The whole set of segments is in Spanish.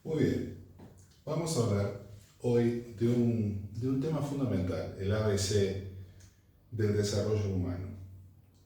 Muy bien, vamos a hablar hoy de un tema fundamental, el ABC del desarrollo humano.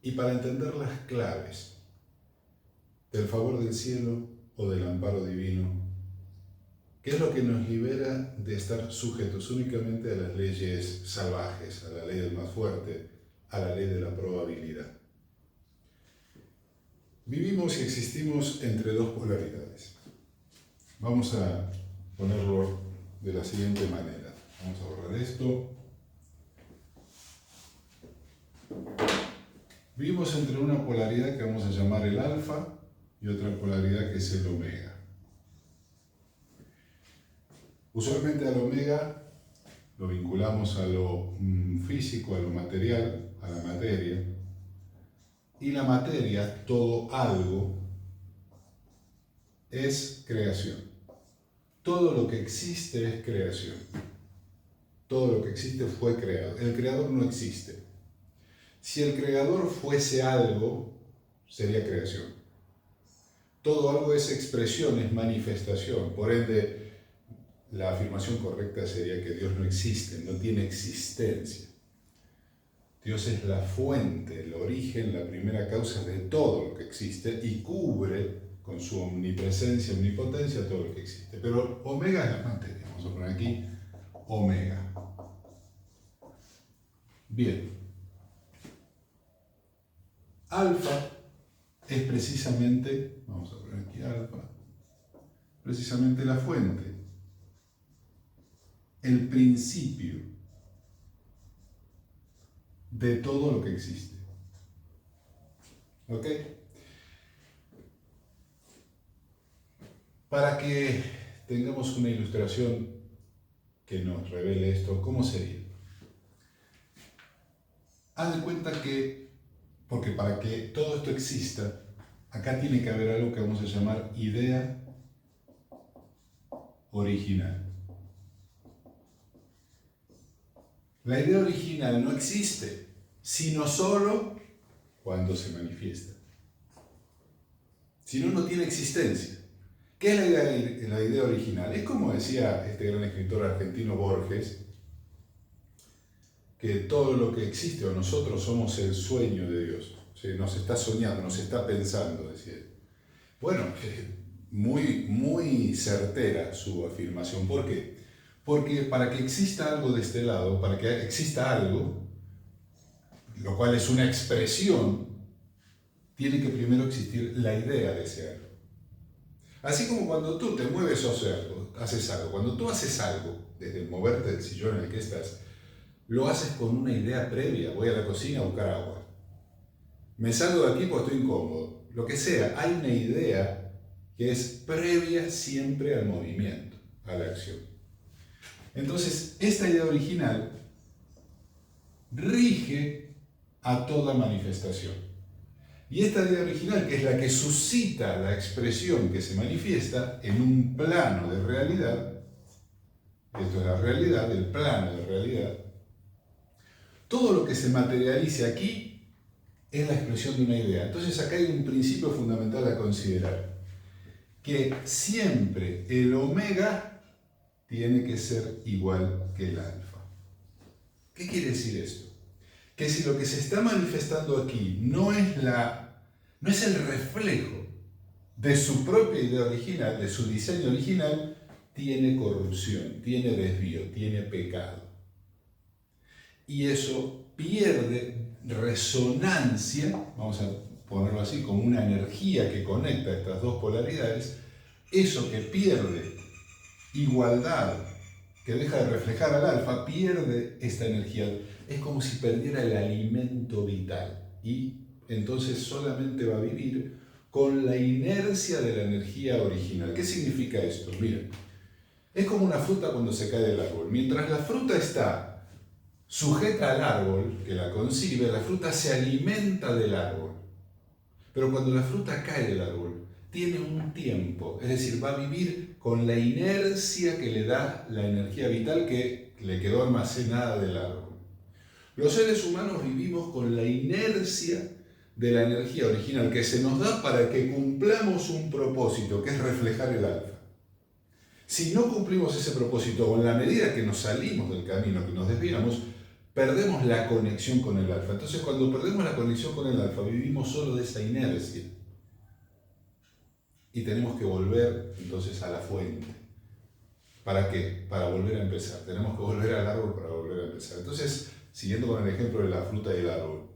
Y para entender las claves del favor del cielo o del amparo divino, ¿qué es lo que nos libera de estar sujetos únicamente a las leyes salvajes, a la ley del más fuerte, a la ley de la probabilidad? Vivimos y existimos entre dos polaridades. Vamos a ponerlo de la siguiente manera. Vamos a borrar esto. Vivimos entre una polaridad que vamos a llamar el alfa y otra polaridad que es el omega. Usualmente al omega lo vinculamos a lo físico, a lo material, a la materia. Y la materia, todo algo, es creación. Todo lo que existe es creación. Todo lo que existe fue creado. El creador no existe. Si el creador fuese algo, sería creación. Todo algo es expresión, es manifestación. Por ende, la afirmación correcta sería que Dios no existe, no tiene existencia. Dios es la fuente, el origen, la primera causa de todo lo que existe y cubre con su omnipresencia, omnipotencia, todo lo que existe. Pero omega es la materia. Vamos a poner aquí omega. Bien. Alfa es precisamente, vamos a poner aquí alfa, precisamente la fuente, el principio de todo lo que existe. ¿Ok? Para que tengamos una ilustración que nos revele esto, ¿cómo sería? Haz de cuenta que, porque para que todo esto exista, acá tiene que haber algo que vamos a llamar idea original. La idea original no existe, sino solo cuando se manifiesta. Si no, no tiene existencia. ¿Qué es la idea original? Es como decía este gran escritor argentino Borges, que todo lo que existe o nosotros somos el sueño de Dios. O sea, nos está soñando, nos está pensando, decía él. Bueno, muy certera su afirmación. ¿Por qué? Porque para que exista algo de este lado, para que exista algo, lo cual es una expresión, tiene que primero existir la idea de ese algo. Así como cuando tú te mueves o haces algo, cuando tú haces algo, desde moverte del sillón en el que estás, lo haces con una idea previa. Voy a la cocina a buscar agua. Me salgo de aquí porque estoy incómodo. Lo que sea, hay una idea que es previa siempre al movimiento, a la acción. Entonces, esta idea original rige a toda manifestación. Y esta idea original, que es la que suscita la expresión que se manifiesta en un plano de realidad, esto es la realidad, el plano de realidad, todo lo que se materialice aquí es la expresión de una idea. Entonces acá hay un principio fundamental a considerar, que siempre el omega tiene que ser igual que el alfa. ¿Qué quiere decir esto? Que si lo que se está manifestando aquí no es el reflejo de su propia idea original, de su diseño original, tiene corrupción, tiene desvío, tiene pecado. Y eso pierde resonancia, vamos a ponerlo así, como una energía que conecta estas dos polaridades. Eso que pierde igualdad, que deja de reflejar al alfa, pierde esta energía. Es como si perdiera el alimento vital y entonces solamente va a vivir con la inercia de la energía original. ¿Qué significa esto? Miren, es como una fruta cuando se cae del árbol. Mientras la fruta está sujeta al árbol que la concibe, la fruta se alimenta del árbol. Pero cuando la fruta cae del árbol, tiene un tiempo, es decir, va a vivir con la inercia que le da la energía vital que le quedó almacenada del árbol. Los seres humanos vivimos con la inercia de la energía original que se nos da para que cumplamos un propósito, que es reflejar el alfa. Si no cumplimos ese propósito, o en la medida que nos salimos del camino, que nos desviamos, perdemos la conexión con el alfa. Entonces, cuando perdemos la conexión con el alfa, vivimos solo de esa inercia. Y tenemos que volver entonces a la fuente. ¿Para qué? Para volver a empezar. Tenemos que volver al árbol para volver a empezar. Entonces, siguiendo con el ejemplo de la fruta y el árbol.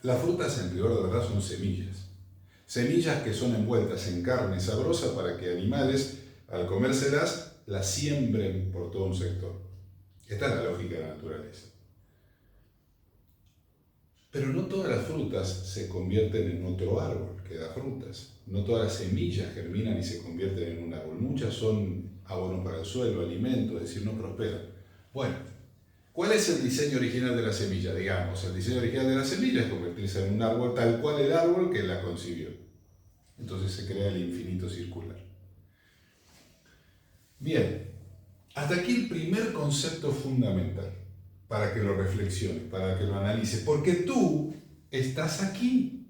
Las frutas, en rigor de verdad, son semillas. Semillas que son envueltas en carne sabrosa para que animales, al comérselas, las siembren por todo un sector. Esta es la lógica de la naturaleza. Pero no todas las frutas se convierten en otro árbol que da frutas. No todas las semillas germinan y se convierten en un árbol. Muchas son abono para el suelo, alimento, es decir, no prosperan. Bueno, ¿cuál es el diseño original de la semilla? Digamos, el diseño original de la semilla es convertirse en un árbol tal cual el árbol que la concibió. Entonces se crea el infinito circular. Bien, hasta aquí el primer concepto fundamental, para que lo reflexiones, para que lo analices, porque tú estás aquí,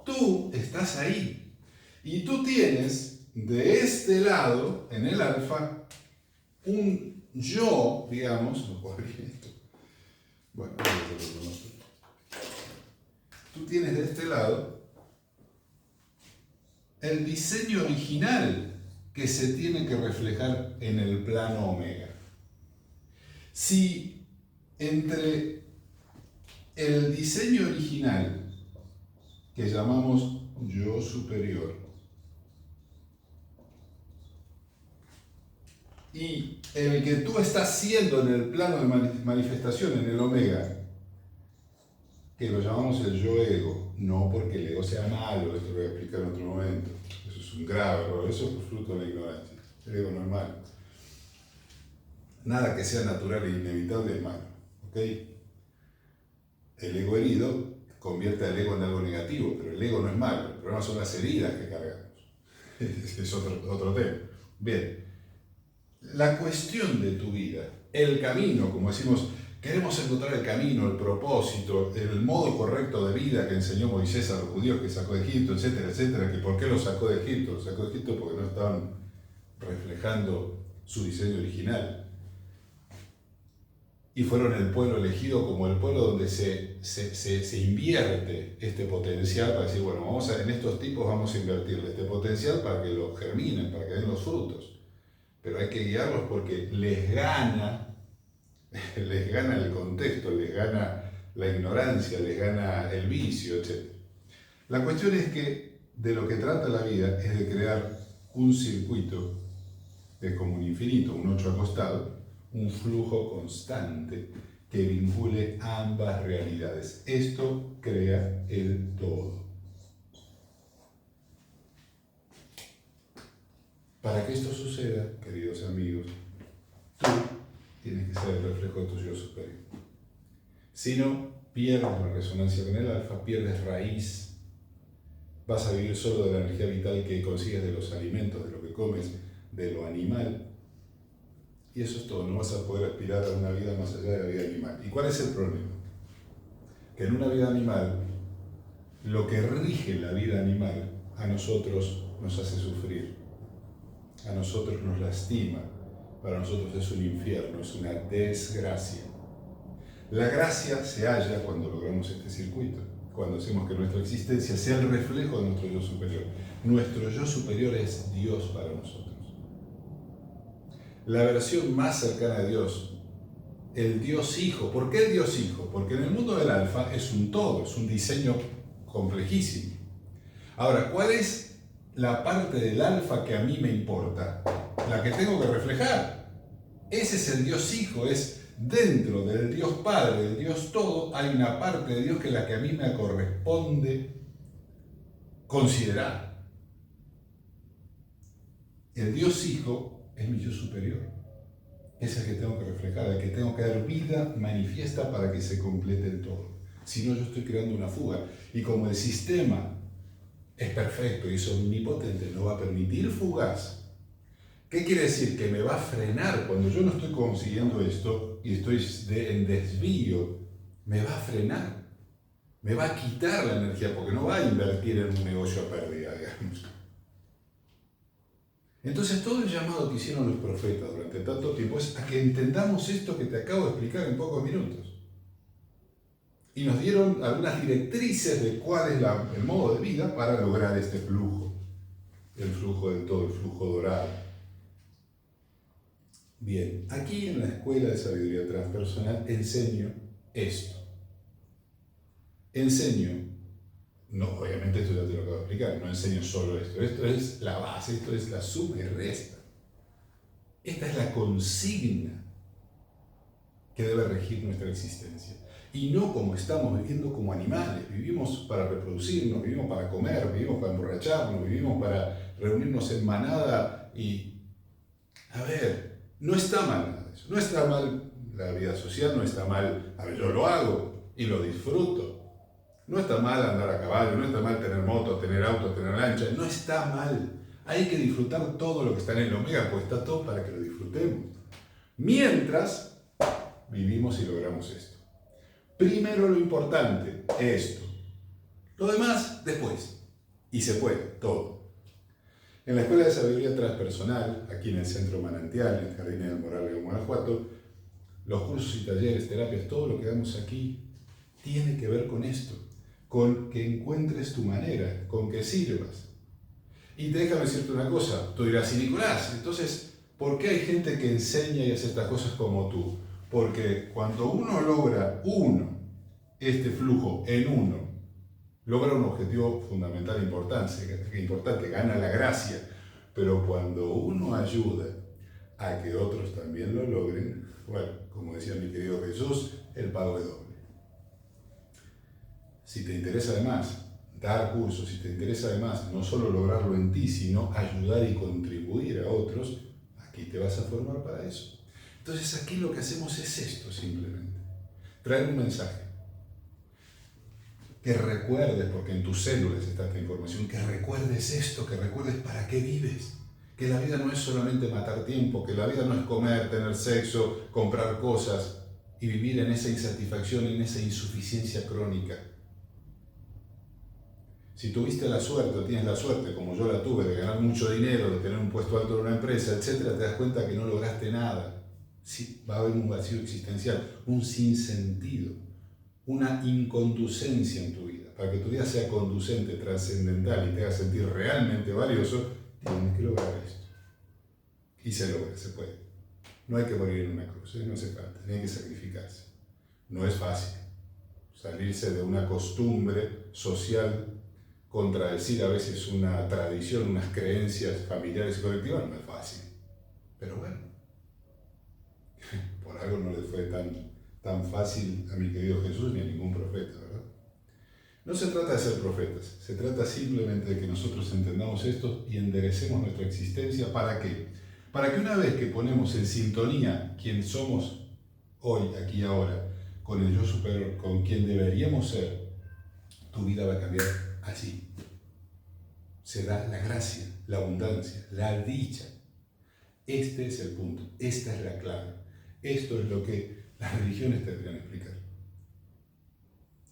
tú estás ahí, y tú tienes de este lado, en el alfa, un yo, digamos, bueno, tú tienes de este lado el diseño original que se tiene que reflejar en el plano omega. Si entre el diseño original, que llamamos yo superior, y el que tú estás siendo en el plano de manifestación, en el omega, que lo llamamos el yo ego, no porque el ego sea malo, esto lo voy a explicar en otro momento, eso es un grave error, eso es fruto de la ignorancia, el ego no es malo. Nada que sea natural e inevitable es malo, ¿ok? El ego herido convierte al ego en algo negativo, pero el ego no es malo, el problema son las heridas que cargamos. Es otro tema. Bien, la cuestión de tu vida, el camino, como decimos, queremos encontrar el camino, el propósito, el modo correcto de vida que enseñó Moisés a los judíos que sacó de Egipto, etcétera, etcétera, que por qué lo sacó de Egipto. Lo sacó de Egipto porque no estaban reflejando su diseño original. Y fueron el pueblo elegido como el pueblo donde se invierte este potencial para decir, bueno, en estos tipos vamos a invertirle este potencial para que lo germinen, para que den los frutos. Pero hay que guiarlos porque les gana el contexto, les gana la ignorancia, les gana el vicio, etc. La cuestión es que de lo que trata la vida es de crear un circuito de como un infinito, un 8 acostado, un flujo constante que vincule ambas realidades. Esto crea el todo. Para que esto suceda, queridos amigos, tú tienes que ser el reflejo de tu yo superior. Si no, pierdes la resonancia con el alfa, pierdes raíz, vas a vivir solo de la energía vital que consigues de los alimentos, de lo que comes, de lo animal. Y eso es todo, no vas a poder aspirar a una vida más allá de la vida animal. ¿Y cuál es el problema? Que en una vida animal, lo que rige la vida animal a nosotros nos hace sufrir, a nosotros nos lastima, para nosotros es un infierno, es una desgracia. La gracia se halla cuando logramos este circuito, cuando hacemos que nuestra existencia sea el reflejo de nuestro yo superior. Nuestro yo superior es Dios para nosotros. La versión más cercana a Dios, el Dios Hijo. ¿Por qué el Dios Hijo? Porque en el mundo del alfa es un todo, es un diseño complejísimo. Ahora, ¿cuál es la parte del alfa que a mí me importa? La que tengo que reflejar. Ese es el Dios Hijo, es dentro del Dios Padre, del Dios Todo, hay una parte de Dios que es la que a mí me corresponde considerar. El Dios Hijo es mi yo superior. Es el que tengo que reflejar, el que tengo que dar vida manifiesta para que se complete el todo. Si no, yo estoy creando una fuga. Y como el sistema es perfecto y es omnipotente, no va a permitir fugas. ¿Qué quiere decir? Que me va a frenar cuando yo no estoy consiguiendo esto y estoy en desvío. Me va a frenar. Me va a quitar la energía porque no va a invertir en un negocio a pérdida, digamos. Entonces todo el llamado que hicieron los profetas durante tanto tiempo es a que entendamos esto que te acabo de explicar en pocos minutos. Y nos dieron algunas directrices de cuál es el modo de vida para lograr este flujo, el flujo del todo, el flujo dorado. Bien, aquí en la Escuela de Sabiduría Transpersonal enseño esto. Enseño, no, obviamente esto ya te lo acabo de explicar, no enseño solo esto, esto es la base, esto es la suma y resta. Esta es la consigna que debe regir nuestra existencia. Y no como estamos viviendo como animales, vivimos para reproducirnos, vivimos para comer, vivimos para emborracharnos, vivimos para reunirnos en manada y, a ver, no está mal nada de eso, no está mal la vida social, no está mal, a ver, yo lo hago y lo disfruto. No está mal andar a caballo, no está mal tener moto, tener auto, tener lancha, no está mal. Hay que disfrutar todo lo que está en el Omega, pues está todo para que lo disfrutemos. Mientras vivimos y logramos esto. Primero lo importante, esto. Lo demás, después. Y se puede, todo. En la Escuela de Sabiduría Transpersonal, aquí en el Centro Manantial, en el Jardín del Moral de Guanajuato, los cursos y talleres, terapias, todo lo que damos aquí, tiene que ver con esto. Con que encuentres tu manera, con que sirvas. Y déjame decirte una cosa, tú dirás, y Nicolás, entonces, ¿por qué hay gente que enseña y hace estas cosas como tú? Porque cuando uno logra este flujo en uno, logra un objetivo fundamental importante, gana la gracia. Pero cuando uno ayuda a que otros también lo logren, bueno, como decía mi querido Jesús, el pago es doble. Si te interesa además dar cursos, si te interesa además no solo lograrlo en ti, sino ayudar y contribuir a otros, aquí te vas a formar para eso. Entonces aquí lo que hacemos es esto simplemente, traer un mensaje, que recuerdes, porque en tus células está esta información, que recuerdes esto, que recuerdes para qué vives, que la vida no es solamente matar tiempo, que la vida no es comer, tener sexo, comprar cosas y vivir en esa insatisfacción, en esa insuficiencia crónica. Si tuviste la suerte o tienes la suerte, como yo la tuve, de ganar mucho dinero, de tener un puesto alto en una empresa, etc., te das cuenta que no lograste nada. Sí, va a haber un vacío existencial, un sinsentido, una inconducencia en tu vida. Para que tu vida sea conducente, trascendental y te haga sentir realmente valioso, tienes que lograr esto. Y se logra, se puede. No hay que morir en una cruz, no hace falta, ni hay que sacrificarse. No es fácil. Salirse de una costumbre social, contradecir a veces una tradición, unas creencias familiares y colectivas, no es fácil. Pero bueno, por algo no le fue tan fácil a mi querido Jesús ni a ningún profeta, ¿verdad? No se trata de ser profetas, se trata simplemente de que nosotros entendamos esto y enderecemos nuestra existencia. ¿Para qué? Para que una vez que ponemos en sintonía quién somos hoy, aquí y ahora, con el yo superior, con quien deberíamos ser, tu vida va a cambiar así. Será la gracia, la abundancia, la dicha. Este es el punto, esta es la clave. Esto es lo que las religiones tendrían que explicar.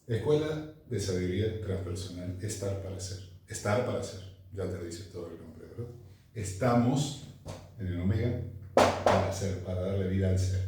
Escuela de Sabiduría Transpersonal, estar para ser. Estar para ser, ya te dice todo el nombre, ¿verdad? Estamos en el Omega para ser, para darle vida al ser.